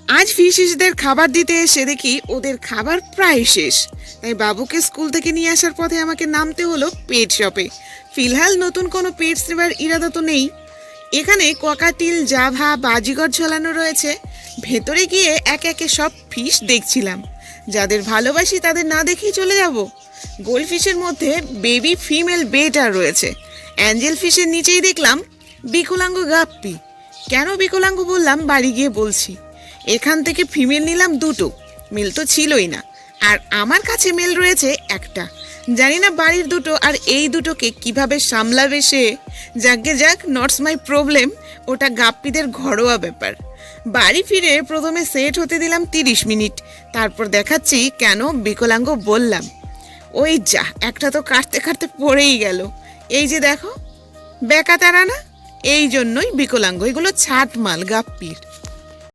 আজ ফিশিসদের খাবার দিতে এসে দেখি ওদের খাবার প্রায় শেষ। তাই বাবুকে স্কুল থেকে নিয়ে আসার পথে আমাকে নামতে হলো পেট শপে। ফিলহাল নতুন কোনো পেটস নেবার ইরাদা তো নেই। এখানে ককাটিল, জাভা, বাজিগর ঝোলানো রয়েছে। ভেতরে গিয়ে একে একে সব ফিশ দেখছিলাম। যাদের ভালোবাসি তাদের না দেখেই চলে যাব। গোল্ড ফিশের মধ্যে বেবি ফিমেল বেটার রয়েছে। অ্যাঞ্জেল ফিশের নিচেই দেখলাম বিকলাঙ্গ গাপ্পি। কেন বিকলাঙ্গ বললাম বাড়ি গিয়ে বলছি। এখান থেকে ফিমেল নিলাম দুটো, মেল তো ছিলই না। আর আমার কাছে মেল রয়েছে একটা। জানি না বাড়ির দুটো আর এই দুটোকে কিভাবে সামলাবে সে। যাকে যাক, নটস মাই প্রবলেম, ওটা গাপ্পিদের ঘরোয়া ব্যাপার। বাড়ি ফিরে প্রথমে সেট হতে দিলাম 30 মিনিট। তারপর দেখাচ্ছি কেন বিকলাঙ্গ বললাম। ওই যা, একটা তো কাটতে কাটতে পড়েই গেল। এই যে দেখো, বেকা তারা না, এই জন্যই বিকলাঙ্গ। এগুলো ছাট মাল গাপ্পির।